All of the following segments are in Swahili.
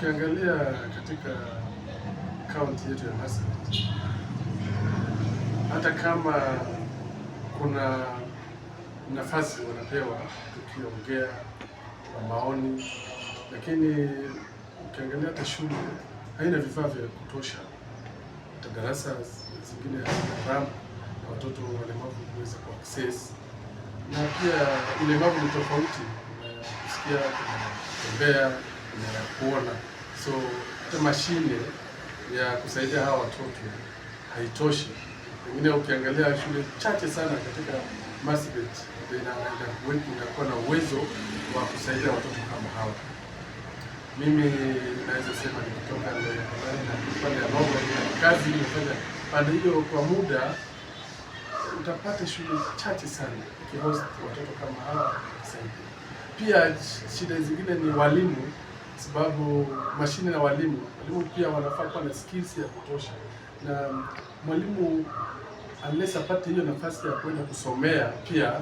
Ukiangalia katika kaunti yetu ya Marsabit, hata kama kuna nafasi wanapewa tukiongea kwa maoni, lakini ukiangalia hata shule haina vifaa vya kutosha, hata darasa zingine haina ramp na watoto walemavu kuweza ku access, na pia ulemavu ni tofauti, kusikia, kutembea na kuona. So hata mashine ya kusaidia hawa watoto haitoshi. Pengine ukiangalia shule chache sana katika Marsabit inakuwa na uwezo wa kusaidia watoto kama hawa. Mimi naweza sema nikitoka na pale ambapo kazi nimefanya pande hiyo kwa muda, utapata shule chache sana ikihost watoto kama hawa kusaidia. Pia shida zingine ni walimu, sababu mashine na walimu pia wanafaa kuwa na skills ya kutosha, na mwalimu unless apate hiyo nafasi ya kwenda kusomea pia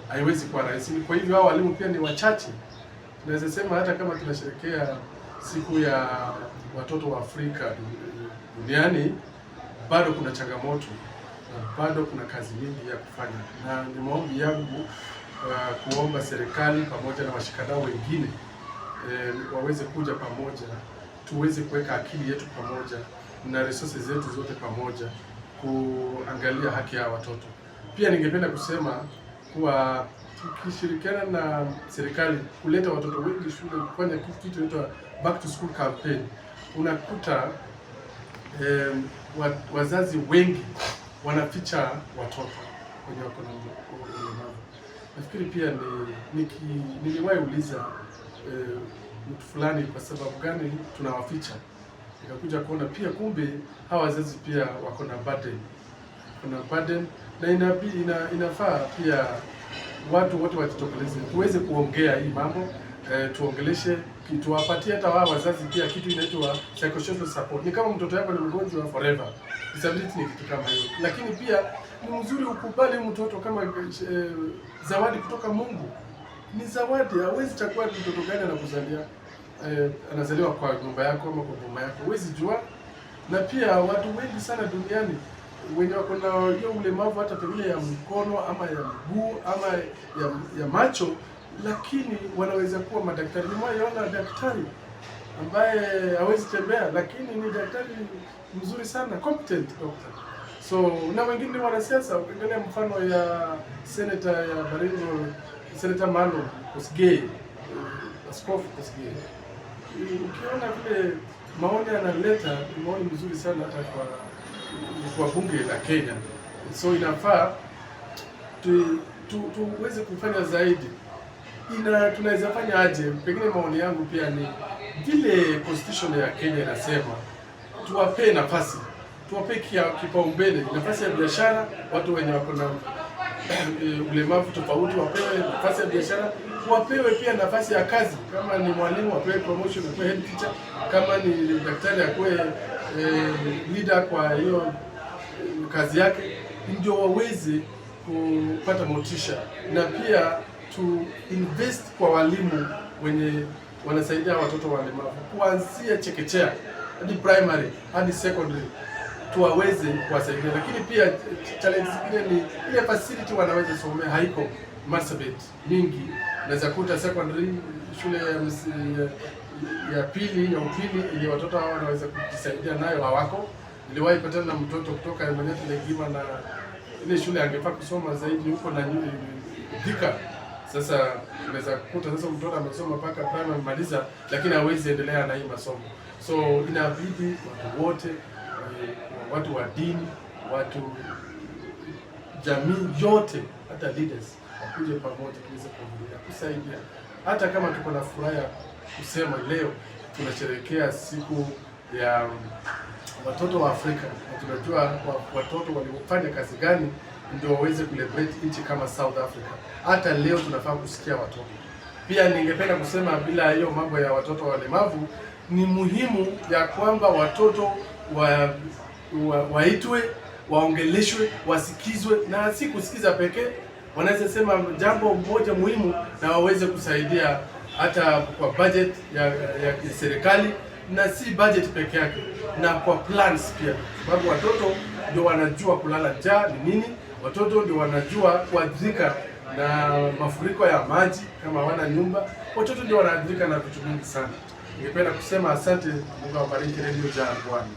haiwezi kuwa rahisi. Kwa hivyo hao walimu pia ni wachache. Tunaweza sema hata kama tunasherehekea siku ya watoto wa Afrika duniani, bado kuna changamoto na bado kuna kazi nyingi ya kufanya, na ni maombi yangu kuomba serikali pamoja na washikadau wengine waweze kuja pamoja, tuweze kuweka akili yetu pamoja na resources zetu zote pamoja kuangalia haki ya watoto. Pia ningependa kusema kuwa tukishirikiana na serikali kuleta watoto wengi shule, kufanya kitu inaitwa back to school campaign, unakuta wazazi wengi wanaficha watoto wenye wako na ulemavu. Nafikiri pia niliwahi uliza mtu fulani kwa sababu gani tunawaficha, nikakuja kuona pia kumbe hawa wazazi pia wako na burden, na inafaa pia watu wote wajitokeleze, tuweze kuongea hii mambo, tuongeleshe, tuwapatie hata wao wazazi pia kitu inaitwa psychosocial support. Ni kama mtoto yako ni mgonjwa forever, disability ni kitu kama hiyo, lakini pia ni mzuri ukubali mtoto kama zawadi kutoka Mungu. Ni zawadi, hawezi chakua mtoto gani anakuzalia, anazaliwa kwa nyumba yako ama kwa boma yako, huwezi jua. Na pia watu wengi sana duniani wenye wako na hiyo ulemavu, hata pengine ya mkono ama ya mguu ama ya macho, lakini wanaweza kuwa madaktari. Nimeona daktari ambaye hawezi tembea, lakini ni daktari mzuri sana, competent doctor. So na wengine wanasiasa, ukiangalia mfano ya senator ya Baringo, Senator Malo Kosgei, Askofu Kosgei, ukiona vile maoni analeta, ni maoni mzuri sana hata kwa bunge la Kenya. So inafaa tuweze kufanya zaidi. Tunaweza fanya aje? Pengine maoni yangu pia ni vile constitution ya Kenya inasema, tuwape nafasi, tuwape kipaumbele nafasi ya biashara. Watu wenye wako na ulemavu tofauti wapewe nafasi ya biashara, wapewe pia nafasi ya kazi. Kama ni mwalimu wapewe promotion, wapewe head teacher. Kama ni daktari akuwe leader kwa hiyo kazi yake, ndio waweze kupata motisha. Na pia to invest kwa walimu wenye wanasaidia watoto walemavu kuanzia chekechea hadi primary hadi secondary, tuwaweze kuwasaidia. Lakini pia challenge zingine ni ile facility wanaweza somea haiko Marsabit mingi. Naweza kuta secondary shule ya pili ya upili ili watoto hao wanaweza kujisaidia nayo hawako. Niliwahi patana na mtoto kutoka Emmanuel Legima, na ile shule angefaa kusoma zaidi huko na Thika. Sasa unaweza kukuta sasa mtoto amesoma mpaka primary maliza, lakini hawezi endelea na hii masomo. So inabidi watu wote, watu wa dini, watu jamii yote, hata leaders wakuje pamoja tuweze kuendelea kusaidia. Hata kama tuko na furaha kusema leo tunasherehekea siku ya watoto wa Afrika, na tunajua watoto walifanya kazi gani ndio waweze kuliberate nchi kama South Africa. Hata leo tunafaa kusikia watoto. Pia ningependa kusema bila hiyo mambo ya watoto walemavu, ni muhimu ya kwamba watoto waitwe, waongeleshwe, wasikizwe, na si kusikiza pekee, wanaweza sema jambo moja muhimu na waweze kusaidia hata kwa budget ya serikali, na si budget peke yake, na kwa plans pia, sababu watoto ndio wanajua kulala njaa ni nini, watoto ndio wanajua kuadhirika na mafuriko ya maji kama hawana nyumba, watoto ndio wanaadhirika na vitu vingi sana. Ningependa kusema asante. Mungu awabariki Radio Jangwani.